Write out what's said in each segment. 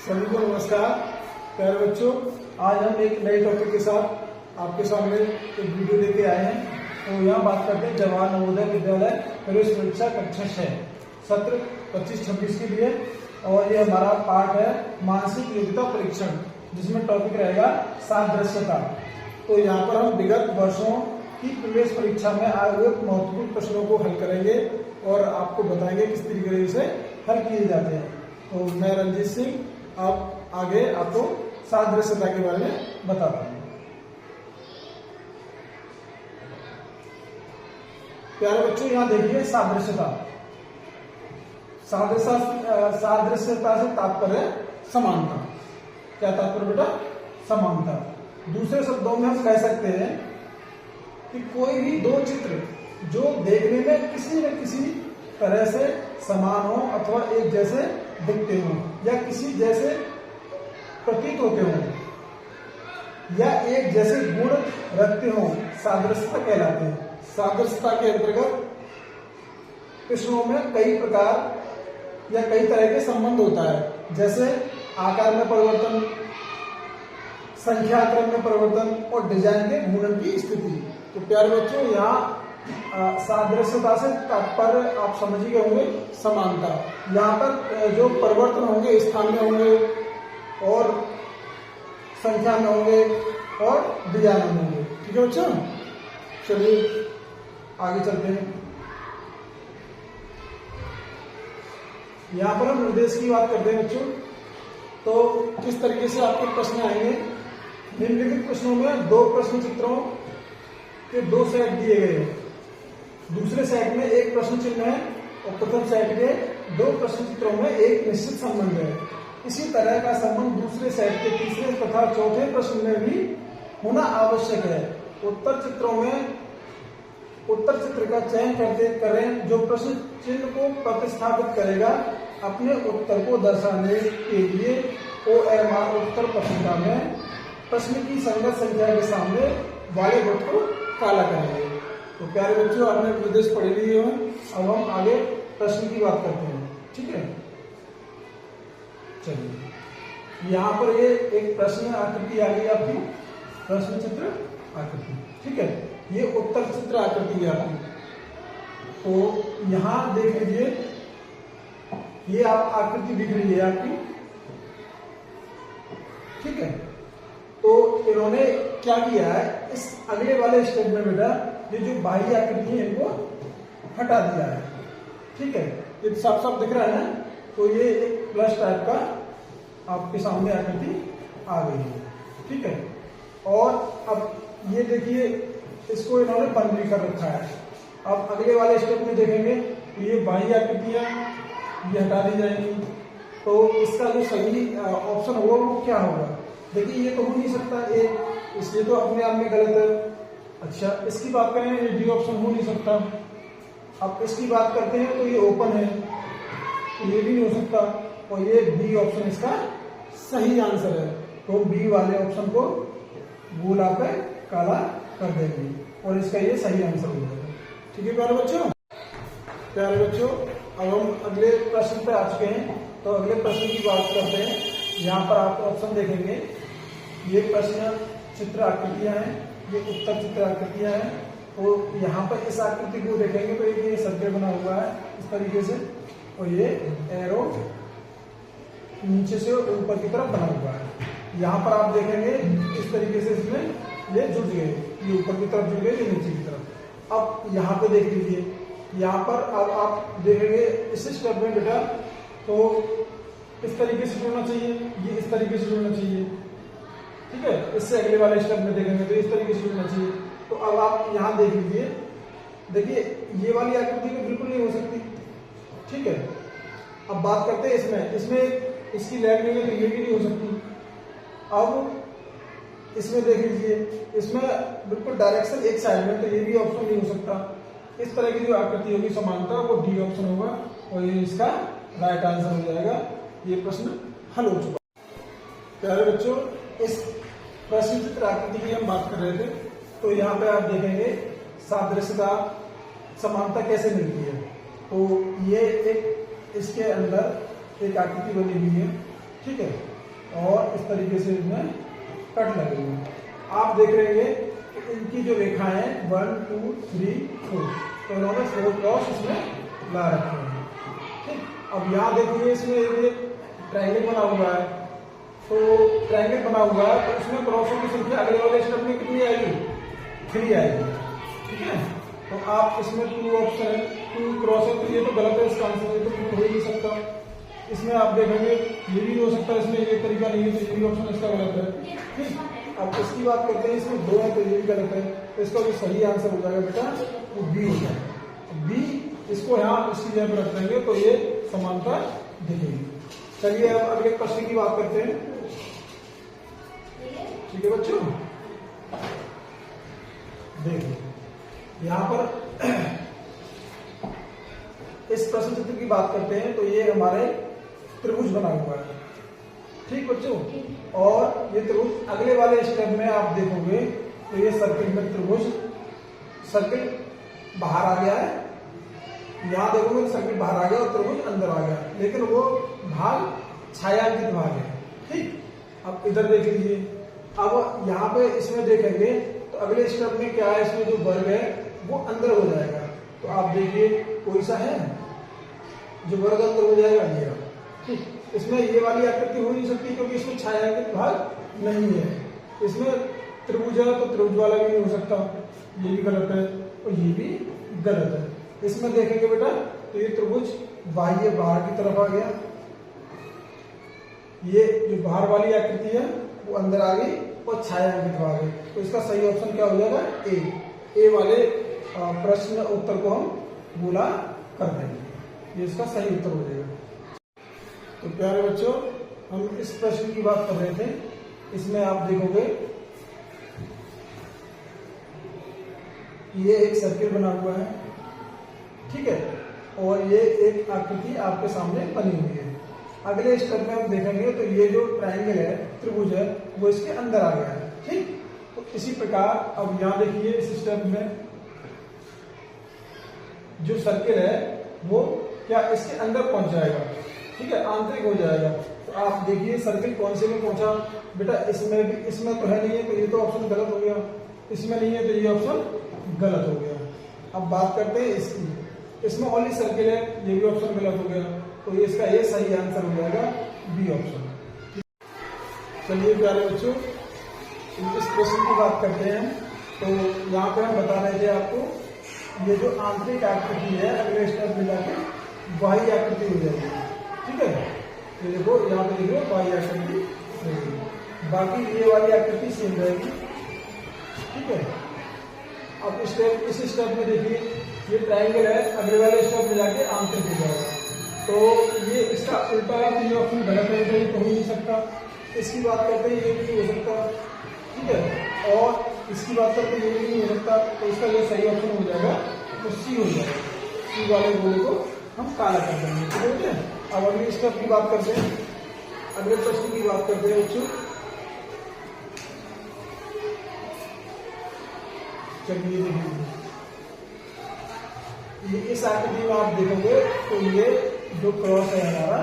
सभी को नमस्कार। प्यारे बच्चों, आज हम एक नए टॉपिक के साथ आपके सामने एक वीडियो लेके आए हैं। तो यहाँ बात करते हैं जवाहर नवोदय विद्यालय प्रवेश परीक्षा कक्षा 6 सत्र 25-26 के लिए। और ये हमारा पार्ट है मानसिक योग्यता परीक्षण, जिसमें टॉपिक रहेगा सादृश्यता। तो यहाँ पर हम विगत वर्षों की प्रवेश परीक्षा में आए हुए महत्वपूर्ण प्रश्नों को हल करेंगे और आपको बताएंगे किस तरीके से हल किए जाते हैं। तो मैं रंजीत सिंह अब आगे आपको सादृश्यता के बारे में बताता हूँ। प्यारे बच्चों, यहाँ देखिए सादृश्यता। सादृश्यता से तात्पर्य समानता। क्या तात्पर्य बेटा? समानता। दूसरे शब्दों में हम कह सकते हैं कि कोई भी दो चित्र जो देखने में किसी न किसी तरह से समान हो अथवा एक जैसे दिखते हो या किसी जैसे प्रतीत होते हो या एक जैसे गुण रखते हो, सादृश्यता कहलाते हैं। सादृश्यता के अंतर्गत प्रश्नों में कई प्रकार या कई तरह के संबंध होता है, जैसे आकार में परिवर्तन, संख्या क्रम में परिवर्तन और डिजाइन के गुणन की स्थिति। तो प्यारे बच्चों, यहाँ सादृश्यता से तात्पर्य आप समझ ही गए होंगे समानता। यहाँ पर जो परिवर्तन होंगे स्थान में होंगे और संख्या में होंगे और डिजाइन में होंगे। ठीक है बच्चों, चलिए आगे चलते हैं। यहाँ पर हम निर्देश की बात करते हैं बच्चों। तो किस तरीके से आपके प्रश्न आएंगे? निम्नलिखित प्रश्नों में दो प्रश्न चित्रों के दो सेट दिए गए हैं। दूसरे सेट में एक प्रश्न चिन्ह है और प्रथम सेट के दो प्रश्न चित्रों में एक निश्चित संबंध है। इसी तरह का संबंध दूसरे सेट के तीसरे तथा चौथे प्रश्न में भी होना आवश्यक है। उत्तर चित्र का चयन करते करें जो प्रश्न चिन्ह को प्रतिस्थापित करेगा। अपने उत्तर को दर्शाने के लिए OMR उत्तर पत्रिका में प्रश्न की संगत संख्या के सामने वाले वृत्त को काला करेंगे। तो प्यारे बच्चों, आपने निर्देश पढ़ लिए हैं। अब हम आगे प्रश्न की बात करते हैं। ठीक है, चलिए यहाँ पर ये एक प्रश्न आकृति आ गई आपकी, प्रश्न चित्र आकृति। ठीक है, ये उत्तर चित्र आकृति है आपकी। तो यहाँ देख लीजिए, ये आप आकृति दिख रही है आपकी। ठीक है, तो इन्होंने क्या किया है, इस अगले वाले स्टेप में बेटा ये जो बाह्य आकृति है इनको हटा दिया है। ठीक है, ये साफ साफ दिख रहा है ना। तो ये एक प्लस टाइप का आपके सामने आकृति आ गई है। ठीक है, और अब ये देखिए, इसको इन्होंने बंद भी कर रखा है। अब अगले वाले स्टेप में देखेंगे तो ये बाह्य आकृतियां ये हटा दी जाएंगी। तो इसका जो सही ऑप्शन होगा वो क्या होगा? देखिए, ये तो हो नहीं सकता एक, इसलिए तो अपने आप में गलत है। अच्छा, इसकी बात करें, ये डी ऑप्शन हो नहीं सकता। अब इसकी बात करते हैं तो ये ओपन है, तो ये भी नहीं हो सकता। और ये बी ऑप्शन इसका सही आंसर है। तो बी वाले ऑप्शन को गोला पे काला कर देंगे और इसका ये सही आंसर हो जाएगा। ठीक है प्यारे बच्चों। अब हम अगले प्रश्न पे आ चुके हैं। तो अगले प्रश्न की बात करते हैं। यहाँ पर आप ऑप्शन देखेंगे, ये प्रश्न चित्र आकृतियां हैं, ये उत्तर चित्र आकृतियां हैं। तो यहाँ पर इस आकृति को देखेंगे तो ये सर्कल बना हुआ है इस तरीके से, और ये एरो नीचे से ऊपर की तरफ बना हुआ है। यहाँ पर आप देखेंगे इस तरीके से इसमें ये जुड़ गए, ये ऊपर की तरफ जुड़ गए, ये नीचे की तरफ। अब यहाँ पे देख लीजिए, यहाँ पर अब आप देखेंगे इस स्टेप में बेटा, तो इस तरीके से जुड़ना चाहिए, ये इस तरीके से जुड़ना चाहिए। ठीक है, इससे अगले वाले स्टेप में देखेंगे तो इस तरीके से जुड़ना चाहिए। तो अब आप यहाँ देख लीजिए, देखिए ये वाली आकृति तो बिल्कुल नहीं हो सकती। ठीक है, अब बात करते हैं इसमें इसकी लेग नहीं है तो ये भी नहीं हो सकती। अब इसमें देख लीजिए, इसमें बिल्कुल डायरेक्शन एक साइड में, तो ये भी ऑप्शन नहीं हो सकता। इस तरह की जो आकृति होगी समानता, वो डी ऑप्शन होगा और ये इसका राइट आंसर हो जाएगा। ये प्रश्न हल हो चुका। प्यारे बच्चों, इस प्रश्न चित्र आकृति की हम बात कर रहे थे। तो यहाँ पे आप देखेंगे सादृश्यता समानता कैसे मिलती है। तो ये एक इसके अंदर एक आकृति बनी हुई है, ठीक है। और इस तरीके से इसमें कट लगेंगे। आप देख रहे हैं इनकी जो रेखाएं 1 2 3 4, तो इन्होंने 4 क्रॉस इसमें ला रखे हैं। ठीक, अब यहाँ देखिए इसमें एक ट्रायंगल बना हुआ है, तो ट्रायंगल बना हुआ है तो इसमें क्रॉसों की संख्या अगले वाले स्टेप में कितनी आएगी? 3 आएगी। ठीक है, तो आप इसमें 2 ऑप्शन है, 2 क्रॉस है, तो ये तो गलत है, इसका आंसर ये तो हो ही नहीं सकता। इसमें आप देखेंगे ये भी हो सकता है, इसमें ये तरीका नहीं है, तो ये भी ऑप्शन इसका गलत है। ठीक, अब इसकी बात करते हैं, इसमें 2 है तो ये भी गलत है, तो इसका जो सही आंसर हो जाएगा बेटा वो बी हो जाएगा। बी, इसको यहाँ इसकी जगह पर रख देंगे तो ये समानता दिखेगी। चलिए अब अगले प्रश्न की बात करते हैं। ठीक है बच्चों, देखो यहाँ पर इस प्रश्न चित्र की बात करते हैं, तो ये हमारे त्रिभुज बना हुआ है। ठीक बच्चों, और ये त्रिभुज अगले वाले स्टेप में आप देखोगे तो ये सर्किल में त्रिभुज, सर्किल बाहर आ गया है, यहाँ देखोगे सर्किल बाहर आ गया और त्रिभुज अंदर आ गया, लेकिन वो भाग छायांकित भाग है। ठीक, अब इधर देख लीजिए, अब यहाँ पे इसमें देखेंगे तो अगले स्टेप में क्या है, इसमें जो वर्ग है वो अंदर हो जाएगा। तो आप देखिए कोई सा है जो वर्ग अंदर हो जाएगा, ये। ठीक, इसमें ये वाली आकृति हो नहीं सकती क्योंकि इसमें छायांकित भाग नहीं है। इसमें त्रिभुज है तो त्रिभुज वाला भी नहीं हो सकता, ये भी गलत है और ये भी गलत है। इसमें देखेंगे बेटा तो ये त्रिभुज बाह्य बाहर की तरफ आ गया, ये जो बाहर वाली आकृति है वो अंदर आ गई और छायांकित भाग है, तो इसका सही ऑप्शन क्या हो जाएगा? ए वाले प्रश्न उत्तर को हम गोला कर देंगे, ये इसका सही उत्तर हो जाएगा। तो प्यारे बच्चों, हम इस प्रश्न की बात कर रहे थे, इसमें आप देखोगे ये एक सर्किल बना हुआ है। ठीक है, और ये एक आकृति आपके सामने बनी हुई है। अगले स्टेप में हम देखेंगे तो ये जो ट्रायंगल है, त्रिभुज है, वो इसके अंदर आ गया है। ठीक, तो इसी प्रकार अब यहां देखिए इस स्टेप में जो सर्किल है वो क्या इसके अंदर पहुंच जाएगा। ठीक है, आंतरिक हो जाएगा। तो आप देखिए सर्किल कौन से में पहुंचा बेटा, इसमें भी, इसमें तो है नहीं है, तो ये तो ऑप्शन गलत हो गया। इसमें नहीं है तो ये ऑप्शन गलत हो गया। अब बात करते हैं इसकी, इसमें ओनली सर्किल है, ये भी ऑप्शन गलत हो गया, तो ये इसका ये सही आंसर हो जाएगा बी ऑप्शन। चलिए प्यारे बच्चों, इस प्रश्न की बात करते हैं। तो यहाँ पे हम बता रहे थे आपको, ये जो आंतरिक आकृति है अगले स्टेप में जाके बाह्य आकृति हो जाएगी। ठीक है, तो देखो यहाँ पे देखो बाह्य आकृति रहेगी, बाकी ये वाली आकृति सेम रहेगी। ठीक है, अब इस स्टेप में देखिए ये ट्रायंगल है, अगले वाले स्टेप में जाके आंतरिक हो जाएगा, तो ये इसका उल्टा है, तो ये ऑप्शन गलत है, तो ये हो नहीं सकता। इसकी बात करते हैं ये भी नहीं हो सकता। ठीक है, और इसकी बात करते हैं ये भी नहीं हो सकता, तो इसका जो सही ऑप्शन हो जाएगा तो सी हो जाएगा। सी वाले गोले को हम काला कर देंगे। ठीक है, अब अगले स्टेप की बात करते हैं, अगले प्रश्न की बात करते हैं बच्चों। चलिए देखिए, ये इस आकृति में आप देखोगे तो ये जो क्रॉस है हमारा,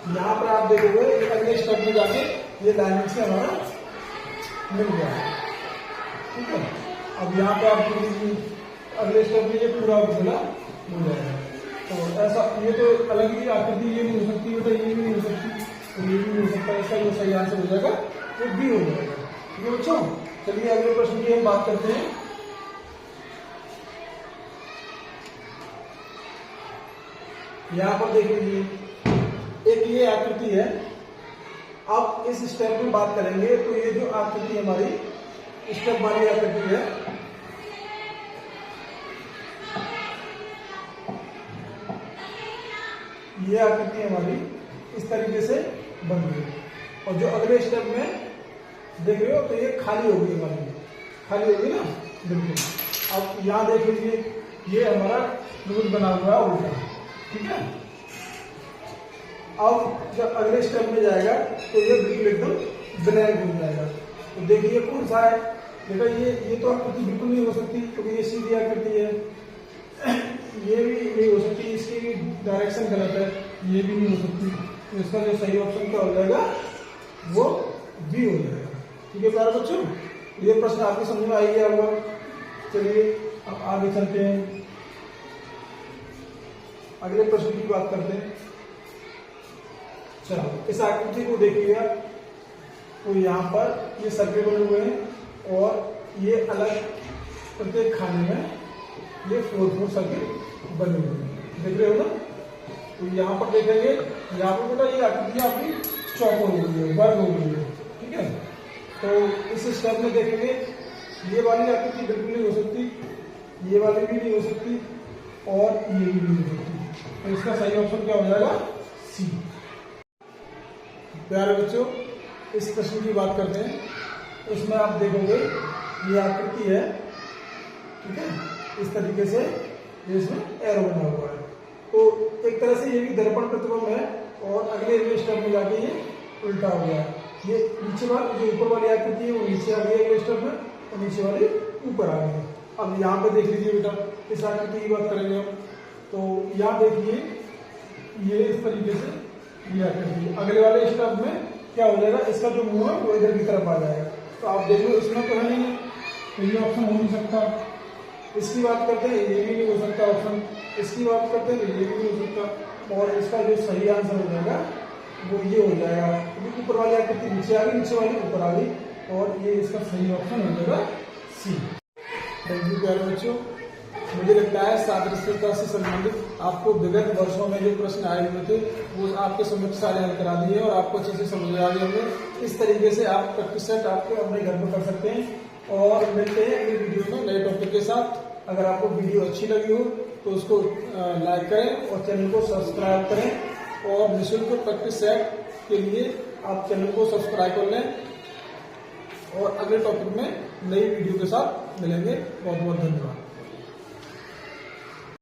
यहां पर आप देखोगे अगले स्टेप में जाके ये लाइन से हमारा मिल गया। ठीक है, अब यहाँ पे आप अगले स्टेप में ये पूरा गोला हो जाएगा। तो ऐसा ये तो अलग ही आकृति ये नहीं हो सकती, बेटा ये भी नहीं हो सकती, तो ये भी नहीं हो सकता। इसका जो सही आंसर हो जाएगा वो बी हो जाएगा। ठीक है बच्चों, चलिए अगले प्रश्न की हम बात करते हैं। यहाँ पर देख लीजिए एक ये आकृति है। अब इस स्टेप में बात करेंगे तो ये जो आकृति हमारी स्टेप वाली आकृति है, ये आकृति हमारी इस तरीके से बन गई, और जो अगले स्टेप में देख रहे हो तो ये खाली होगी, हमारी खाली होगी ना, बिल्कुल। अब यहां देख लीजिए ये हमारा त्रिभुज बना हुआ है उल्टा। ठीक है, अब जब अगले स्टेप में जाएगा तो ये बिल्कुल एकदम ब्लैंक हो जाएगा। तो देखिए कौन सा है बेटा, ये तो आकृति बिल्कुल नहीं हो सकती क्योंकि ये सीधी आकृति है। ये भी नहीं हो सकती, इसकी भी डायरेक्शन गलत है, ये भी नहीं हो सकती। तो इसका जो सही ऑप्शन क्या हो जाएगा, वो बी हो जाएगा। ठीक है प्यारे बच्चों, ये प्रश्न आपकी समझ में आ गया होगा। चलिए अब आगे चलते हैं, अगले प्रश्न की बात करते हैं। चलो इस आकृति को देखिएगा, तो यहाँ पर ये सर्कल बने हुए हैं और ये अलग प्रत्येक खाने में ये 4 सर्कल बने हुए हैं, देख रहे हो ना। तो यहाँ पर देखेंगे, यहाँ पर बेटा ये आकृति आपकी चौकोर हो गई है, वर्ग हो गई है। ठीक है, तो इस स्टेप में देखेंगे, ये वाली आकृति बिल्कुल नहीं हो सकती, ये वाली भी नहीं हो सकती और ये भी नहीं हो सकती। तो इसका सही ऑप्शन क्या हो जाएगा, सी। प्यारे बच्चों, इस प्रश्न की बात करते हैं। इसमें आप देखोगे ये आकृति है, ठीक है, इस तरीके से इसमें एरो बना हुआ है। तो एक तरह से ये भी दर्पण प्रतिबिंब है और अगले स्टेप में जाके ये उल्टा हो गया है। ये नीचे वाली जो ऊपर वाली आकृति है वो नीचे आ गई अगले स्टेप में और नीचे वाली ऊपर आ गई। अब यहाँ पे देख लीजिए बेटा, इस आकृति की बात करेंगे हम, तो यहाँ देखिए ये इस तरीके से ये आकृति, अगले वाले स्टेप में क्या हो जाएगा, इसका जो मुंह है वो इधर की तरफ आ जाएगा। तो आप देख लो, इसमें तो है नहीं, तो ये ऑप्शन हो नहीं सकता। इसकी बात करते हैं, ये भी नहीं हो सकता ऑप्शन। इसकी बात करते हैं, ये भी नहीं हो सकता। और इसका जो सही आंसर हो जाएगा वो ये हो जाएगा, क्योंकि ऊपर वाली आकृति नीचे आ गई, नीचे वाली ऊपर आ गई, और ये इसका सही ऑप्शन हो जाएगा सी। थैंक यू प्यारे बच्चों। मुझे लगता है सादृश्यता से संबंधित आपको विगत वर्षों में जो प्रश्न आए हुए थे वो आपके समक्ष सारे हल करा दिए और आपको अच्छे से समझ आ गए होंगे। इस तरीके से आप प्रैक्टिस सेट आपको अपने घर में कर सकते हैं। और मिलते हैं अगली वीडियो में नए टॉपिक के साथ। अगर आपको वीडियो अच्छी लगी हो तो उसको लाइक करें और चैनल को सब्सक्राइब करें। और निःशुल्क प्रैक्टिस सेट के लिए आप चैनल को सब्सक्राइब कर लें। और अगले टॉपिक में नई वीडियो के साथ मिलेंगे। बहुत बहुत धन्यवाद।